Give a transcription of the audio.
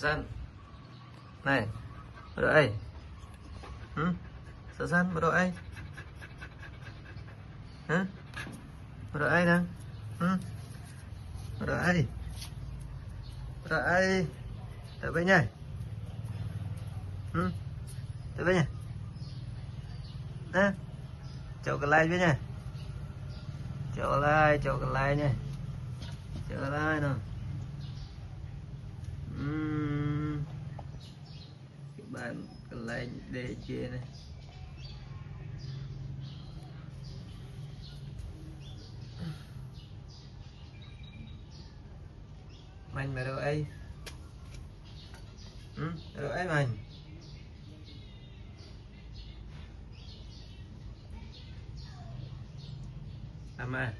San này rồi ai San rồi ai hả rồi ai nè rồi ai tới bên nhảy tới bên nhảy nè chào cái like với nha chào cái like nha chào cái like nào các bạn cái like để chia này mình mà đâu ấy đâu ấy mình à